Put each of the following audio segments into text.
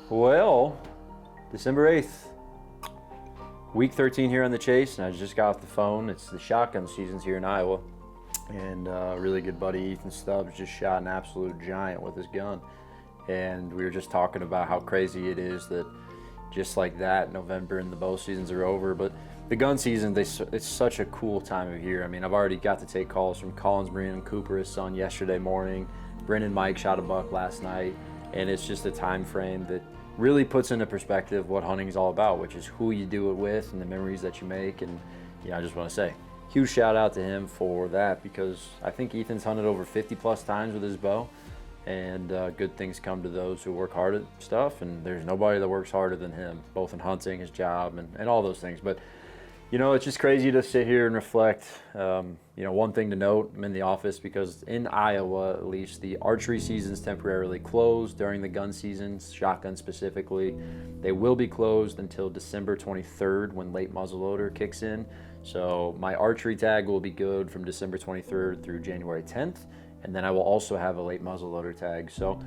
Well, December 8th, week 13 here on the chase, and I just got off the phone. It's the shotgun seasons here in Iowa, and a really good buddy, Ethan Stubbs, just shot an absolute giant with his gun. And we were just talking about how crazy it is that just like that, November and the bow seasons are over. But the gun season, it's such a cool time of year. I mean, I've already got to take calls from Collins, Marine, and Cooper, his son, yesterday morning. Brendan Mike shot a buck last night. And it's just a time frame that really puts into perspective what hunting is all about, which is who you do it with and the memories that you make. And I just want to say, huge shout out to him for that, because I think Ethan's hunted over 50 plus times with his bow, and good things come to those who work hard at stuff, and there's nobody that works harder than him, both in hunting, his job, and all those things. But it's just crazy to sit here and reflect. One thing to note, I'm in the office because in Iowa, at least, the archery season's temporarily closed during the gun seasons, shotgun specifically. They will be closed until December 23rd when late muzzleloader kicks in. So my archery tag will be good from December 23rd through January 10th. And then I will also have a late muzzleloader tag. So,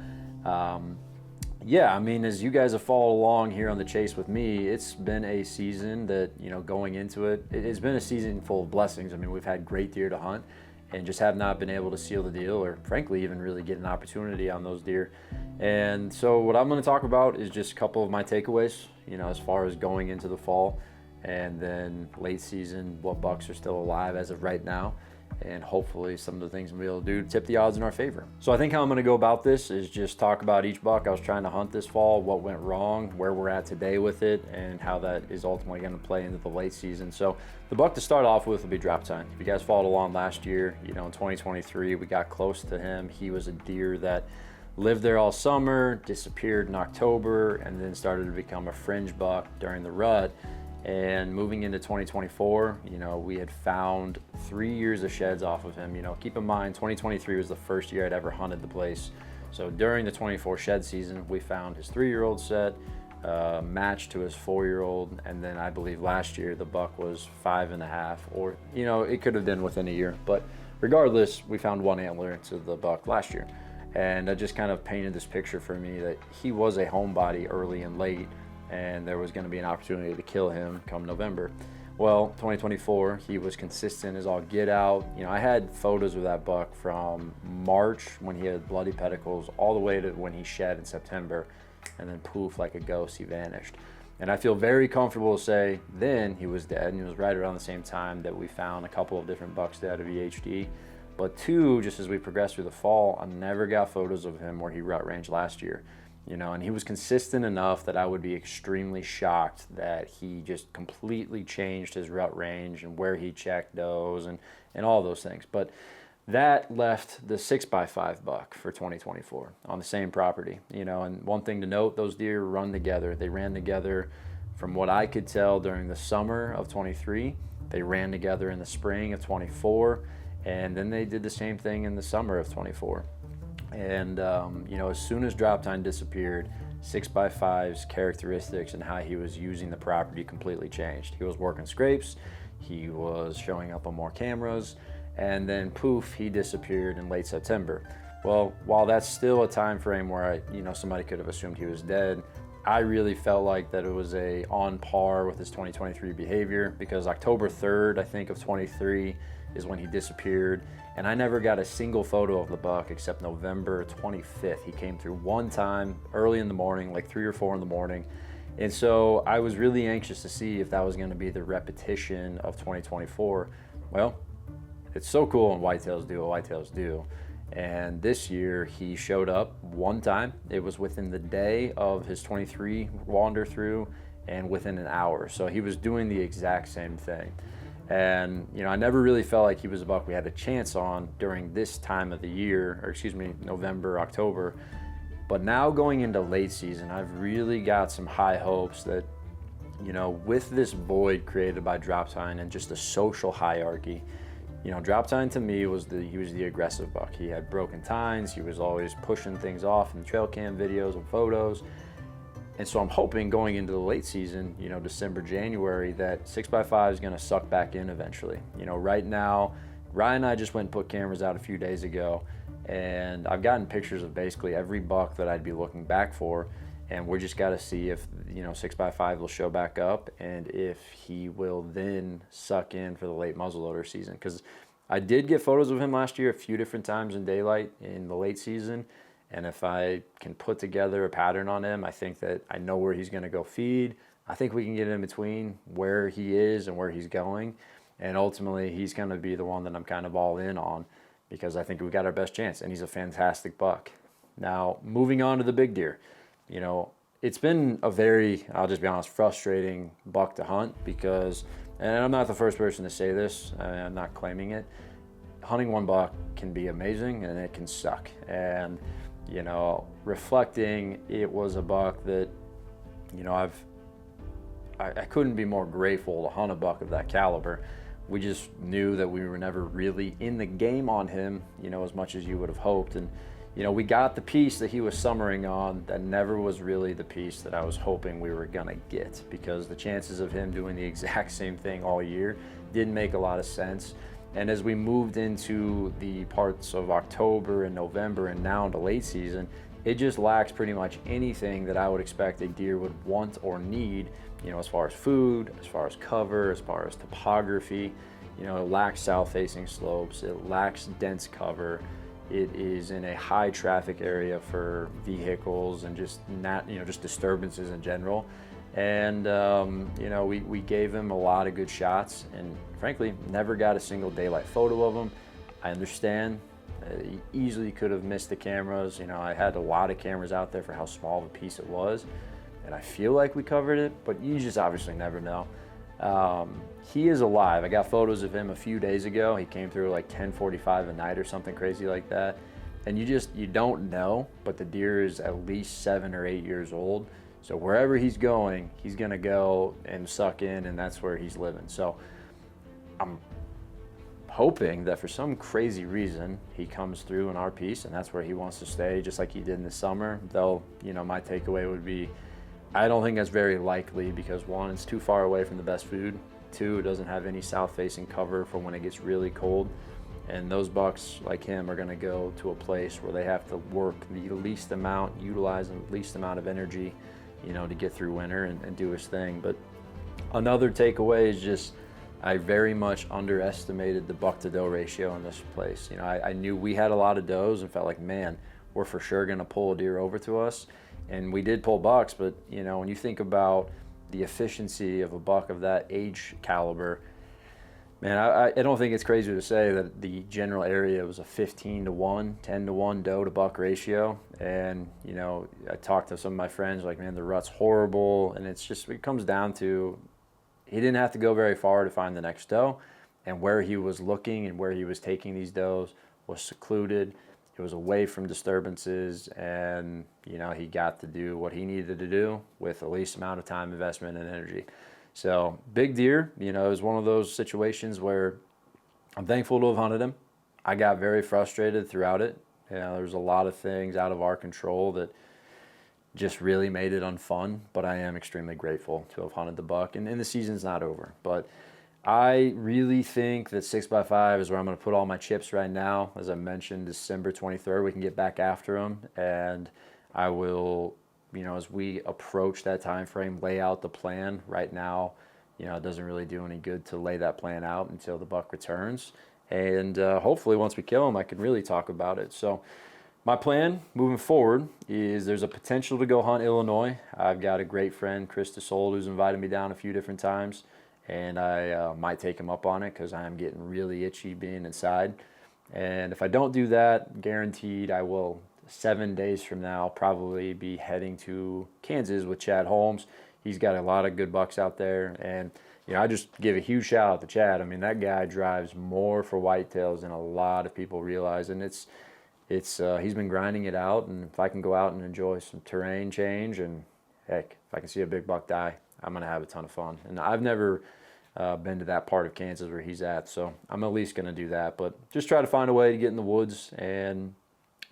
as you guys have followed along here on the chase with me, it's been a season that, going into it, it's been a season full of blessings. I mean, we've had great deer to hunt and just have not been able to seal the deal, or frankly, even really get an opportunity on those deer. And so what I'm going to talk about is just a couple of my takeaways, as far as going into the fall, and then late season, what bucks are still alive as of right now, and hopefully some of the things we'll be able to do to tip the odds in our favor. So I think how I'm gonna go about this is just talk about each buck I was trying to hunt this fall, what went wrong, where we're at today with it, and how that is ultimately gonna play into the late season. So the buck to start off with will be Drop Time. If you guys followed along last year, in 2023, we got close to him. He was a deer that lived there all summer, disappeared in October, and then started to become a fringe buck during the rut. And moving into 2024, we had found 3 years of sheds off of him. Keep in mind, 2023 was the first year I'd ever hunted the place. So during the 24 shed season, we found his 3-year-old set, matched to his 4-year-old. And then I believe last year, the buck was 5.5, or, it could have been within a year. But regardless, we found one antler to the buck last year. And that just kind of painted this picture for me that he was a homebody early and late, and there was going to be an opportunity to kill him come November. Well, 2024, he was consistent as all get out. I had photos of that buck from March when he had bloody pedicles all the way to when he shed in September, and then poof, like a ghost, he vanished. And I feel very comfortable to say then he was dead, and it was right around the same time that we found a couple of different bucks dead of EHD. But two, just as we progressed through the fall, I never got photos of him where he rut ranged last year. And he was consistent enough that I would be extremely shocked that he just completely changed his rut range and where he checked those and all those things. But that left the 6x5 buck for 2024 on the same property. And one thing to note, those deer run together. They ran together from what I could tell during the summer of 23. They ran together in the spring of 24. And then they did the same thing in the summer of 24. And, as soon as Drop Time disappeared, 6x5's characteristics and how he was using the property completely changed. He was working scrapes, he was showing up on more cameras, and then poof, he disappeared in late September. Well, while that's still a time frame where somebody could have assumed he was dead, I really felt like that it was on par with his 2023 behavior, because October 3rd, I think, of 23 is when he disappeared. And I never got a single photo of the buck except November 25th. He came through one time early in the morning, like 3 or 4 in the morning. And so I was really anxious to see if that was going to be the repetition of 2024. Well, it's so cool when whitetails do what whitetails do. And this year he showed up one time. It was within the day of his 23 wander through and within an hour. So he was doing the exact same thing. And, I never really felt like he was a buck we had a chance on during this time of the year, November, October. But now going into late season, I've really got some high hopes that, with this void created by Drop Time and just the social hierarchy, Drop Time to me he was the aggressive buck. He had broken tines. He was always pushing things off in trail cam videos and photos. And so I'm hoping going into the late season, December, January, that 6x5 is going to suck back in eventually. Right now, Ryan and I just went and put cameras out a few days ago, and I've gotten pictures of basically every buck that I'd be looking back for. And we're just got to see if, 6x5 will show back up and if he will then suck in for the late muzzleloader season. Because I did get photos of him last year a few different times in daylight in the late season. And if I can put together a pattern on him, I think that I know where he's going to go feed. I think we can get in between where he is and where he's going. And ultimately, he's going to be the one that I'm kind of all in on because I think we got our best chance. And he's a fantastic buck. Now, moving on to the big deer. It's been a very, I'll just be honest, frustrating buck to hunt because, and I'm not the first person to say this, I'm not claiming it, hunting one buck can be amazing and it can suck. And, reflecting, it was a buck that, I couldn't be more grateful to hunt a buck of that caliber. We just knew that we were never really in the game on him, as much as you would have hoped. And, we got the piece that he was summering on that never was really the piece that I was hoping we were gonna get, because the chances of him doing the exact same thing all year didn't make a lot of sense. And as we moved into the parts of October and November and now into late season, it just lacks pretty much anything that I would expect a deer would want or need, as far as food, as far as cover, as far as topography. It lacks south-facing slopes, it lacks dense cover. It is in a high traffic area for vehicles and just just disturbances in general. And we gave him a lot of good shots, and frankly, never got a single daylight photo of him. I understand he easily could have missed the cameras. I had a lot of cameras out there for how small of a piece it was, and I feel like we covered it, but you just obviously never know. He is alive. I got photos of him a few days ago. He came through like 10:45 at night or something crazy like that. And you don't know, but the deer is at least 7 or 8 years old. So wherever he's going, he's gonna go and suck in, and that's where he's living. So I'm hoping that for some crazy reason, he comes through in our piece and that's where he wants to stay, just like he did in the summer. Though, my takeaway would be, I don't think that's very likely because one, it's too far away from the best food. Two, it doesn't have any south-facing cover for when it gets really cold. And those bucks like him are gonna go to a place where they have to work the least amount, utilize the least amount of energy, to get through winter and do his thing. But another takeaway is just, I very much underestimated the buck to doe ratio in this place. I knew we had a lot of does and felt like, man, we're for sure gonna pull a deer over to us. And we did pull bucks, but when you think about the efficiency of a buck of that age caliber, man, I don't think it's crazy to say that the general area was a 15-1, 10-1 doe to buck ratio. And, I talked to some of my friends like, man, the rut's horrible. And it comes down to, he didn't have to go very far to find the next doe. And where he was looking and where he was taking these does was secluded. It was away from disturbances, and he got to do what he needed to do with the least amount of time, investment, and energy. So big deer, it was one of those situations where I'm thankful to have hunted him. I got very frustrated throughout it. There's a lot of things out of our control that just really made it unfun, but I am extremely grateful to have hunted the buck, and the season's not over. But I really think that 6x5 is where I'm going to put all my chips right now. As I mentioned, December 23rd, we can get back after them. And I will, as we approach that time frame, lay out the plan. Right now, it doesn't really do any good to lay that plan out until the buck returns. And hopefully once we kill him, I can really talk about it. So my plan moving forward is there's a potential to go hunt Illinois. I've got a great friend, Chris DeSold, who's invited me down a few different times. And I might take him up on it because I am getting really itchy being inside. And if I don't do that, guaranteed I will, 7 days from now, probably be heading to Kansas with Chad Holmes. He's got a lot of good bucks out there. And, I just give a huge shout out to Chad. I mean, that guy drives more for whitetails than a lot of people realize. And he's been grinding it out. And if I can go out and enjoy some terrain change, and heck, if I can see a big buck die, I'm going to have a ton of fun. And I've never been to that part of Kansas where he's at, so I'm at least going to do that. But just try to find a way to get in the woods. And,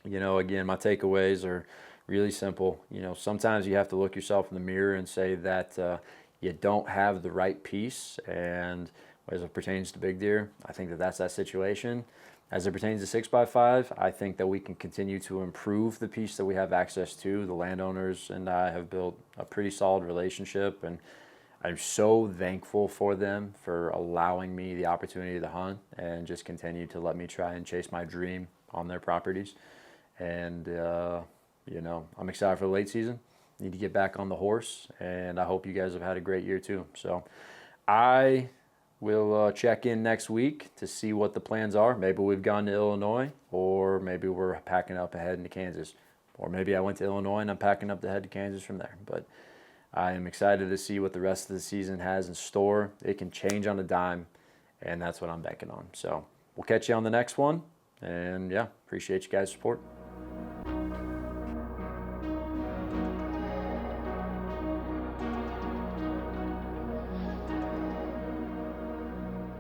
again, my takeaways are really simple. Sometimes you have to look yourself in the mirror and say that you don't have the right piece. And as it pertains to big deer, I think that that's that situation. as it pertains to 6x5, I think that we can continue to improve the piece that we have access to. The landowners and I have built a pretty solid relationship, and I'm so thankful for them for allowing me the opportunity to hunt and just continue to let me try and chase my dream on their properties. And, I'm excited for the late season. Need to get back on the horse, and I hope you guys have had a great year too. So I will check in next week to see what the plans are. Maybe we've gone to Illinois, or maybe we're packing up ahead into Kansas. Or maybe I went to Illinois and I'm packing up to head to Kansas from there. But I am excited to see what the rest of the season has in store. It can change on a dime, and that's what I'm banking on. So we'll catch you on the next one. And yeah, appreciate you guys' support.